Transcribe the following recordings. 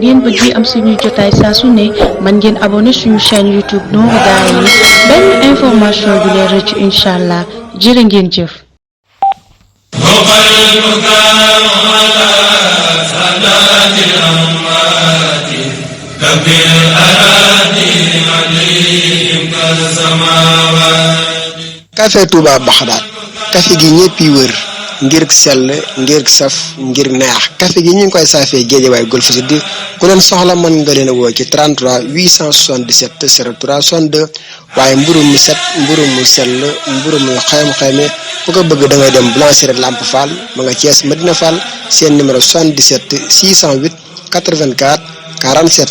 ngeen bëggee am suñuy jotaay saa su ne mën ngeen abonné suñu chaîne YouTube Nourou Darayni benn information du leen rëcc incha allah jërë ngeen jëf. café Touba Baxdaad café gi ñëpp yi wër ngir sell ngir saf ngir neex café gi ñu ngi koy saafee Géejawaay Golf Sud ku leen soxla mën nga leen a woo ci 33 877 03 62 waaye mburu mu set mburu mu sell mburu mu xayma ku ko bëgg da ngay dem Boulangerie Lamp Fall ma nga Thiès Medina Fall seen numéro 77 608 84 47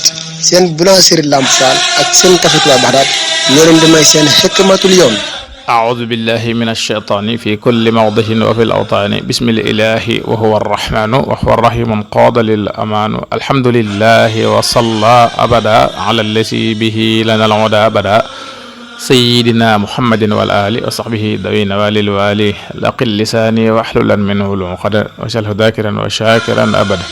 seen Boulangerie Lamp Fall ak seen café Touba Baxdaad ñoo leen di may seen xikmatul yawm. أعوذ بالله من الشيطان في كل موضع وفي الأوطان بسم الإله وهو الرحمن وهو الرحيم قاد للأمان الحمد لله وصلى أبدا على الذي به لنا العدى أبدا سيدنا محمد والآل وصحبه ذوي نوال الوالي لقل لساني واحللا منه العقد واجعله ذاكرا وشاكرا أبدا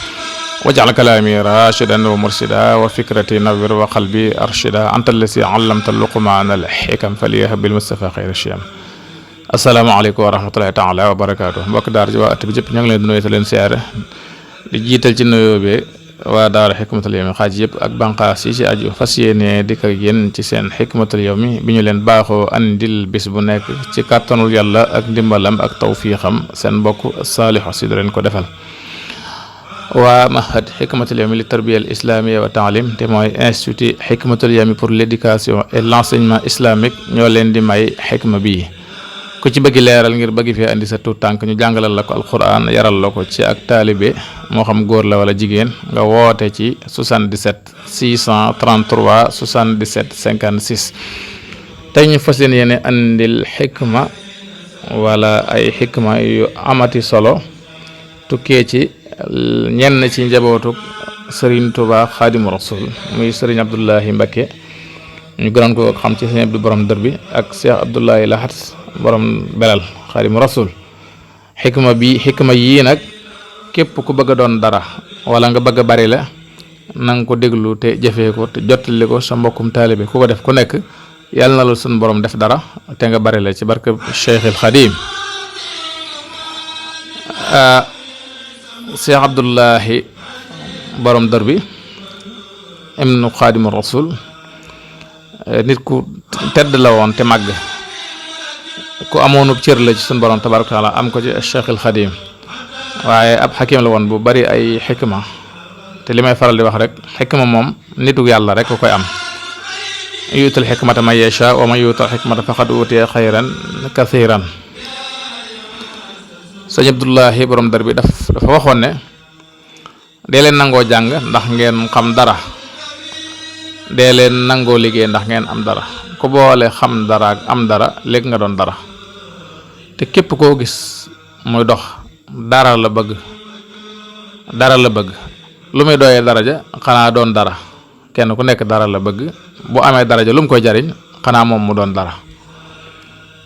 واجعل كلامي راشدا ومرشدا وفكرتي نور وقلبي أرشدا أنت الذي علمت اللقمان الحكم فليهب بالمصطفى خير الشيم asalaamaaleykum wa rahmatullahi taala wa barakaatu mbokk daara ji waa at bi jëpp ñoo ngi leen di nuyu te leen siyaare di jiital ci nuyoo bi waa daara xikmatul yawmi xaaj yëpp ak banqaas yi ci aju fas yéene dikk ak yéen ci seen xikmatul yawmi bi ñu leen baaxoo andil bis bu nekk ci kàttanul yàlla ak ndimbalam ak tawfiixam seen mbokk Saliou Sy di leen ko defal waa mahad xikmatul yawmi li tarbiya al islamia wa taalim te mooy institut xikmatul yawmi pour l'éducation et l'enseignement islamique ñoo leen di may xikma bii ku ci bëgg leeral ngir bëgg fee andi sa tuut tànk ñu jàngalal la ko alquran yaral la ko ci ak taalibe moo xam góor la wala jigéen nga woote ci 77 633 77 56 tey ñu fas yéene andil xikma wala ay xikma yu amati solo tukkee ci ñenn ci njabootuk Serigne Touba Xaadimu Rasul muy Serigne Abdoulahi Mbacké ñu gënoon ko xam ci Serigne Abdou borom dër bi ak Cheikh Abdoulahi Lahat borom belal Xaadimu Rasul xikma yii nag képp ku bëgg a doon dara wala nga bëgg a bari la na nga ko déglu te jëfee ko te jottali ko sa mbokkum taalibe ku ko def ku nekk yàlla na la suñu borom def dara te nga bari la ci barke Cheikhul Xadim. Cheikh Abdoulahi borom dër bi ibnu Xaadimu Rasul nit ku tedd la woon te màgg ku amoonub cër la ci suñu borom tabaaraka taala am ko ci Cheikhul Xadim waaye ab xakim la woon bu bari ay xikma te li may faral di wax rek xikma moom nitu yàlla rek ko koy am yuutal xikmata man yasha wa man yuutal xikmata faqad utiya xayran kathiran. sëñ Abdullahi borom dër bi dafa waxoon ne dee leen nangoo jàng ndax ngeen xam dara dee leen nangoo liggéey ndax ngeen am dara ku boole xam dara ak am dara léegi nga doon dara te képp koo gis muy dox dara la bëgg lu muy doyee daraja xanaa doon dara kenn ku nekk dara la bëgg bu amee daraja lu mu koy jariñ xanaa moom mu doon dara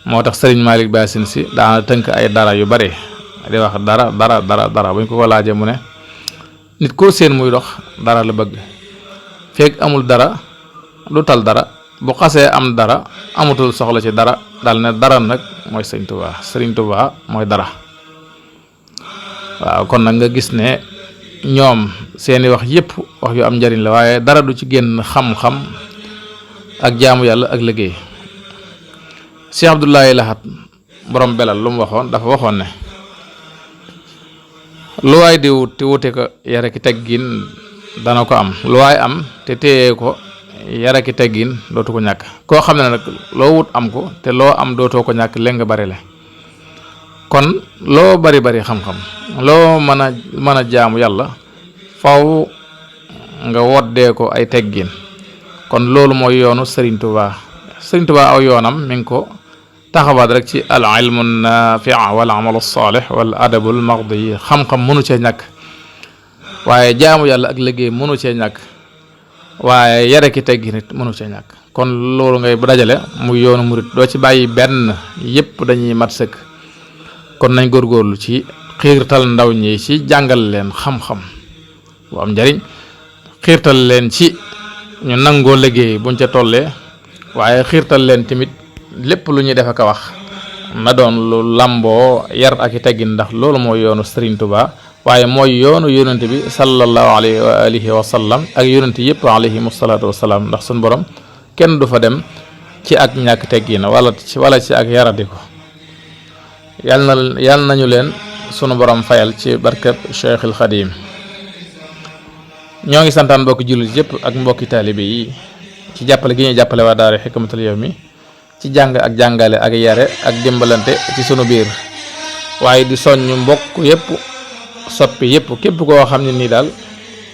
moo tax Sëriñ Malick Bassine Sy daana tënk ay dara yu bari di wax dara bu ñu ko laajee mu ne nit koo seen muy dox dara la bëgg feeg amul dara du tal dara bu xasee am dara amatul soxla ci dara dal ne dara nag mooy Sëriñ Tuubaa mooy dara waaw kon nag nga gis ne ñoom seeni wax yépp wax yu am njariñ la waaye dara du ci génn xam-xam ak jaamu yàlla ak liggéey. Cheikh Abdoulahi Lahat borom belal lu mu waxoon dafa waxoon ne lu waay di wut te wute ko yare ki teggin dana ko am lu waay am te téye ko yare ki teggin dootu ko ñàkk koo xam ne nag loo wut am ko te loo am dootoo ko ñàkk léegi nga bari le kon loo bari xam-xam loo mën a jaamu yàlla faw nga woddee ko ay teggin kon loolu mooy yoonu Serigne Touba aw yoonam mi ngi ko taxawaat rek ci al ilmu nafi wal amalu salih wal adabul mardi xam-xam mënu cee ñàkk waaye jaamu yàlla ak liggéey mënu cee ñàkk waaye yare ki teggi nit mënu cee ñàkk kon loolu ngay bu dajale muy yoonu murit doo ci bàyyi benn yépp dañuy mat sëkk kon nañ góorgóorlu ci xiirtal ndaw ñi ci jàngal leen xam-xam bu am njariñ xiirtal leen ci ñu nangoo liggéey buñ ca tollee waaye xiirtal leen tamit lépp lu ñuy def ak a wax na doon lu lamboo yar ak i teggin ndax loolu mooy yoonu Serigne Touba waaye mooy yoonu yonent bi sallallahu alayhi wa alihi wa sallam ak yonent yëpp alayhimu salaatu wasalaam ndax suñ borom kenn du fa dem ci ak ñàkk teggin wala ci ak yaradiko yàlla nañu leen sunu borom fayal ci barkeb Cheikhul Xadim ñoo ngi santaan mbokki jullit yëpp ak mbokki taalibe yi ci jàppale gi ñuy jàppale waa daara Hikmatul Yawmi ci jàng ak jàngale ak yare ak dimbalante ci sunu biir waaye di soññ mbokk yëpp soppi yëpp képp koo xam ne nii daal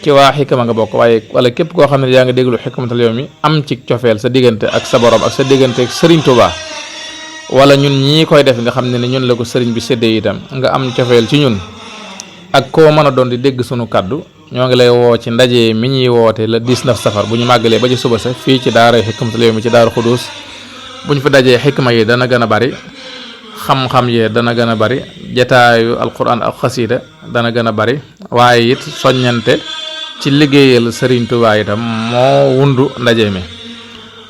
ci waa xikma nga bokk waaye wala képp koo xam ne yaa ngi déglu Hikmatul Yawmi am ci cofeel sa diggante ak sa borom ak sa diggante ak Serigne Touba wala ñun ñii koy def nga xam ne ñun la ko Serigne bi séddee itam nga am cofeel ci ñun ak koo mën a doon di dégg sunu kaddu ñoo ngi lay woo ci ndaje mi ñuy woote le 19 safar bu ñu màggalee ba ci suba sa fii ci daara Hikmatul Yawmi ci Daaru Xuduus bu ñu fa dajee xikma yi dana gën a bari xam-xam yee dana gën a bari jataayu alquran ak xasida dana gën a bari waaye it soññante ci liggéeyal Serigne Touba itam moo wundu ndaje mi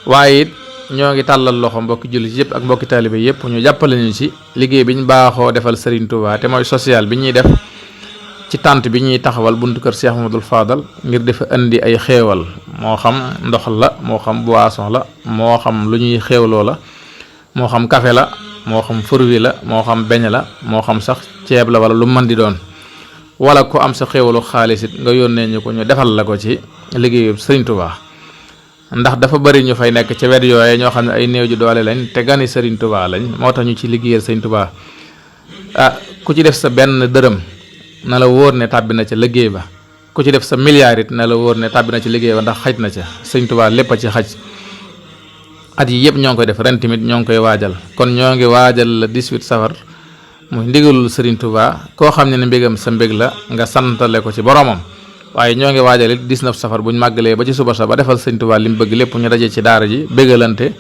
waaye it ñoo ngi tàllal loxo mbokki jullit yëpp ak mbokki taalibe yëpp ñu jàppale ñu ci liggéey bi ñu baaxoo defal Serigne Touba te mooy social bi ñuy def ci tànt bi ñuy taxawal buntu kër Cheikh Mamadou Fadal ngir defa indi ay xéewal moo xam ndox la moo xam boisson la moo xam lu ñuy xéewloo la moo xam café la moo xam fruit la moo xam beñ la moo xam sax ceeb la wala lu mën di doon wala ku am sa xéewalu xaalis it nga yónnee ñu ko ñu defal la ko ci liggéeyu Serigne Touba ndax dafa bari ñu fay nekk ci wet yooye ñoo xam ne ay néew ju doole lañ te gani Serigne Touba lañ moo tax ñu ci liggéeyal Serigne Touba ku ci def sa benn dërëm na la wóor ne tàbbi na ca liggéey ba ku ci def sa milliard it na la wóor ne tàbbi na ci liggéey ba ndax xaj na ca Serigne Touba lépp a ci xaj at yi yëpp ñoo ngi koy def ren tamit ñoo ngi koy waajal kon ñoo ngi waajal le 18 safar muy ndigalul Serigne Touba koo xam ne mbégam sa mbég la nga santale ko ci boromam waaye ñoo ngi waajal it 19 safar buñ màggalee ba ci suba sa ba defal Serigne Touba li mu bëgg lépp ñu daje ci daara ji bégalante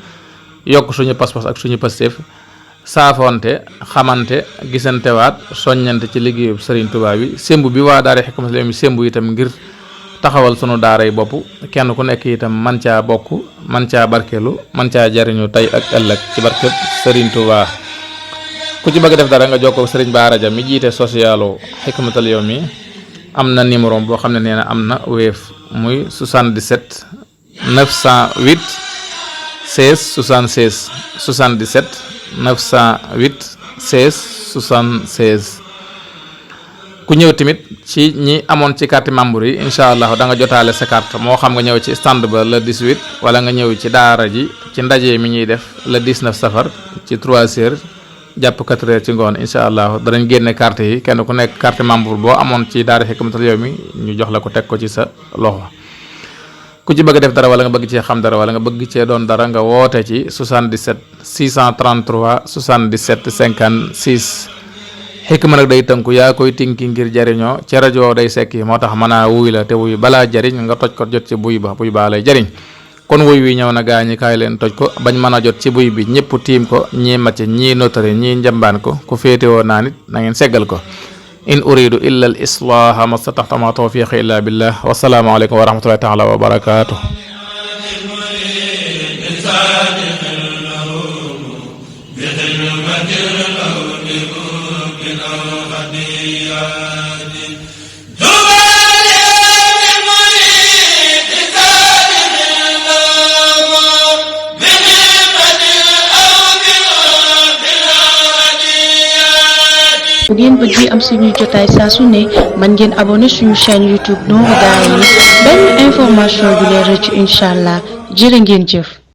yokk suñu pas-pas ak suñu pasteef saafonte xamante gisantewaat soññante ci liggéeyu Serigne Touba bi sémb bi waa daara Hikmatul Yawmi sémb itam ngir taxawal sunu daara yi bopp kenn ku nekk itam man caa bokk man caa barkeelu man caa jariñu tey ak ëllëg ci barkeb Serigne Touba ku ci bëgg def dara nga jokkoo Serigne Bara Dia mi jiite socialu Hikmatul Yawmi am na numéro boo xam ne nee na am na Wave muy 77 908 16 76 77 908 16 76 ku ñëw tamit ci ñi amoon ci carte membre yi incha allah da nga jotaale sa carte moo xam nga ñëw ci stand ba le 18 wala nga ñëw ci daara ji ci ndaje mi ñuy def le 19 safar ci 3 heures jàpp 4 heures ci ngoon incha allah danañ génne carte yi kenn ku nekk carte membre boo amoon ci daara Hikmatul Yawmi ñu jox la ko teg ko ci sa loxo ku ci bëgg def dara wala nga bëgg cee xam dara wala nga bëgg cee doon dara nga woote ci 77 633 77 56 xikma nag day tënku yaa koy tinki ngir jariñoo ci rajo day sekki moo tax mën a wuy la te wuy balaa jariñ nga toj ko jot ci buy baa lay jariñ kon wuy wi ñëw na gaa ñi kaay leen toj ko bañ mën a jot ci buy bi ñëpp tiim ko ñii macc ñii notari ñii njambaan ko ku féetewoo naa nit na ngeen seggal ko in uridu illa al islaha mastataxta ma tawfiqi illa billah wasalaamu aleykum wa rahmatullahi taala wa barakatuh bu ngeen bëggee am suñuy jotaay saa su ne mën ngeen abonné suñu chaîne YouTube Nourou Darayni benn information du leen rëcc incha allah jërë ngeen jëf.